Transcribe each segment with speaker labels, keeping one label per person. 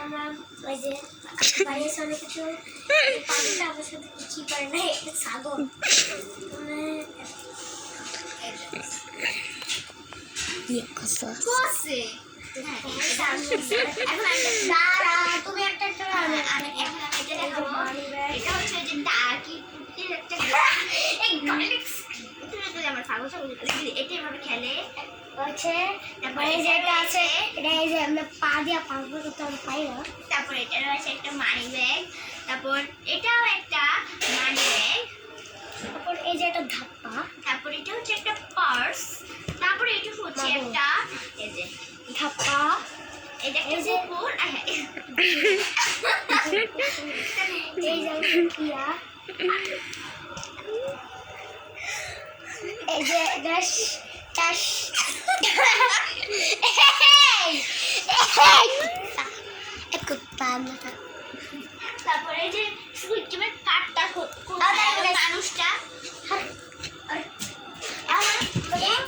Speaker 1: আমরা ওই যে বাইরে অনেক কিছু পাখিটা আমার সাথে কিছুই করে না, একটা ছাগল তুমি একটা আমার ছাগল এটা এভাবে খেলে হচ্ছে। তারপরে এই যে এটা আছে, এটা এই যে আমরা পা দিয়ে পাঁচবো করতে আমি পাই না। তারপর এটা রয়েছে একটা মানি ব্যাগ, তারপর এটাও একটা মানি ব্যাগ, তারপর এই যে একটা ধাপ্পা, তারপর এটা হচ্ছে একটা পার্স, তারপর এটা হচ্ছে একটা এই যে ধাপ্পা, এই যে কুকুর, এই যে কিয়া, এই যে গ্যাস গ্যাস তারপরে এই যে সুইচমের কাঠটা মানুষটা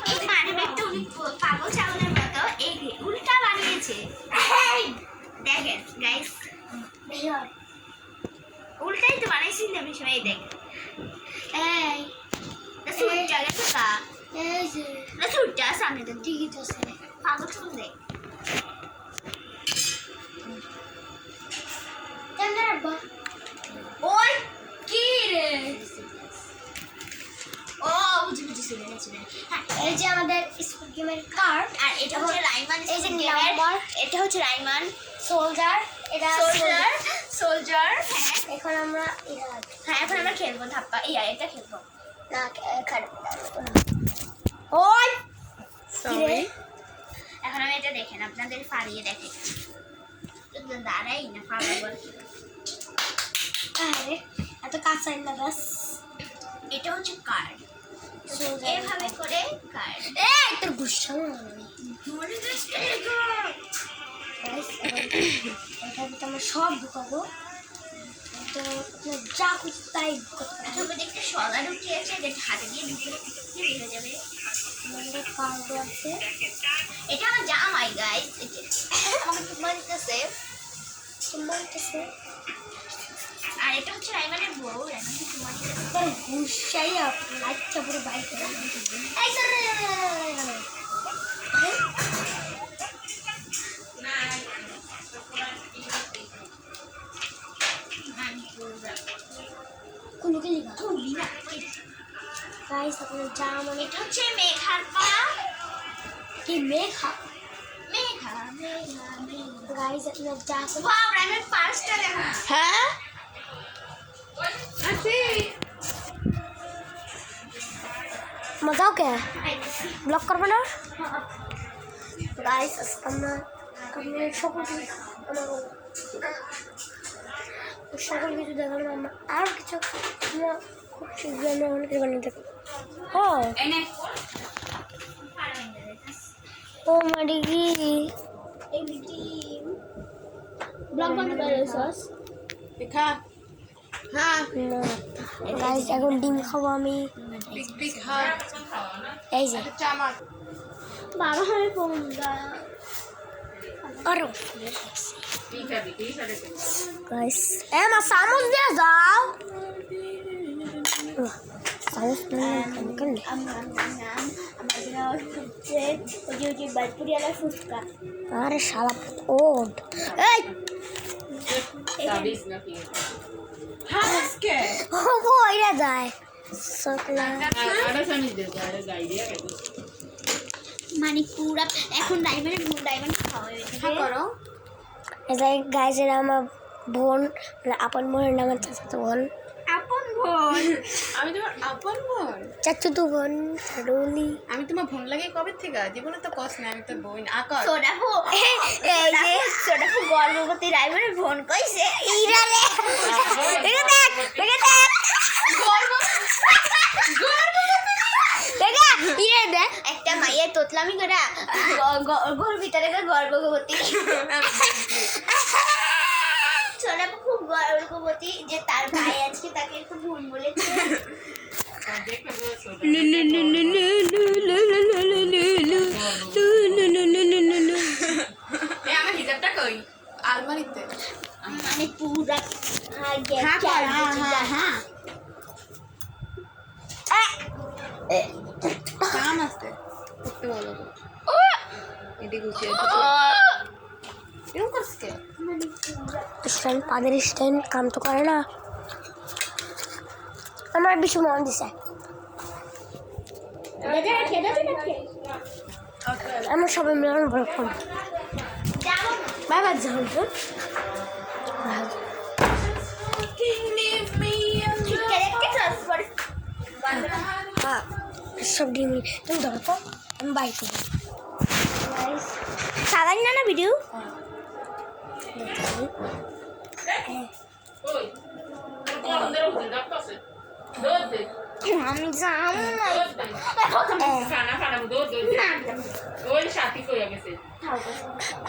Speaker 1: এই মানিব্যাগটা উনি পাগল ছাগলের মতো এই উল্টা বানিয়েছে। দেখেন গাইস, উল্টাই তো বানাইছি না বিষয়। এই দেখ এই সুইচটা গেছে কা এই যে না সুইচটা সামনে তো টিকিট আছে পাগল ছাগল দেখ ওই কি রে ও বুঝি এই যে আমাদের স্কুল গেমের কার্ড, আর এটা হচ্ছে রাইমান, এই যে নাম্বার, এটা হচ্ছে রাইমান সোলজার, এটা সোলজার। হ্যাঁ এখন আমরা এখন আমরা খেলবো ধাপ্পা, এটা খেলবো না ওই সরি। এখন আমি এটা দেখেন আপনাদের ফাড়িয়ে দেখেন দাঁড়াই না ফাড়াবো আরে এত কাঁচাই না বাস। এটা হচ্ছে কার্ড, এভাবে করে কার্ড তোর গুসা আমরা সব ঢুকাবো, তো যা খুশি তাই ঢুকাতে দেখতে সগা ঢুকিয়েছে, হাতে দিয়ে ঢুকে ঢুকে যাবে। কার্ড আছে, এটা আমার জামাই গাইস, আমাকে তোমারতেছে আর এটা হচ্ছে রাইমানের বউ, রাইমানকে তোমারতেছে গুসাই লাইটটা পুরো বাইক করে এই সরে কোন কে লিখা থুলি না গাইস। আপনার জামাই এটা হচ্ছে মেঘার পা কি মেঘা গাইস আপনার জামাই ওয়াও রাইমান পাঁচটা দেখা হ্যাঁ আছে मजाओ क्या है ब्लॉक कर बना गाइस আমরা সকল কিছু দেখালাম, আমরা আর কিছু খুব শীঘ্রই আমরা অনেক কিছু বানিয়ে দেখবো। ও মারি কি এই ডিম ব্লগ বানাতে পারছস দেখা। হ্যাঁ গাইস এখন ডিম খাবো আমি, এই যে বাবা আমি ফোন আরো গাইস মা চামচ দিয়ে যাও চামচ ফুচকা আরে শালা ওট এই ওইটা যায় মানে পুরা এখন ডায়মন্ড খাওয়া করো। এটা গাইজের আমার বোন, আপন বোনের নাম চাচাতো বোন, আপন বোন আমি তোমার আপন বোন, চাচাতো বোন রুলি। আমি তোমার বোন লাগে কবে থেকে? জীবনে তো কস না, আমি তোর বোন আকাশ সোডাফু। এই যে সোডাফু গর্ভবতী রাইমানের বোন কইছে ইরা রে দেখে দেখ একটা মাইয়ের তোতলামি করে ঘর ভিতরে গর্ভবতী সোনাপু খুব গর্ভবতী যে তার ভাই আজকে তাকে একটু ভুল বলেছে। আমার হিজাবটা কই
Speaker 2: আলমারিতে
Speaker 1: মানে পুরা
Speaker 2: কাম আছে করতে বলো তো এটি গুছিয়ে এরকম করছে
Speaker 1: স্ট্যান্ড পাদের স্ট্যান্ড কাম তো করে না আমার বেশি মন দিছে আমার সবাই মিলানো বড় ফোন বাবা যাও তো সব ডিম তুমি ধরো তো আমি বাইক সারাই না ভিডিও আমি যাবো
Speaker 3: ওই সাথী কইয়া গেছে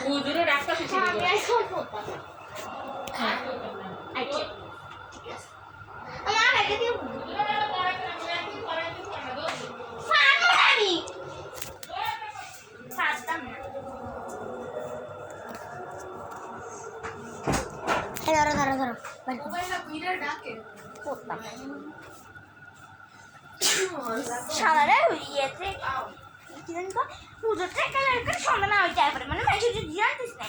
Speaker 3: হুজুরে ডাক্তার শেষে
Speaker 1: ধরো ধরো ধরো সারারে ইয়েতে কি জানি তো পুজোটা কালার করে সন্ধ্যা না হয়ে যায় মানে মানুষ যদি জানতিস না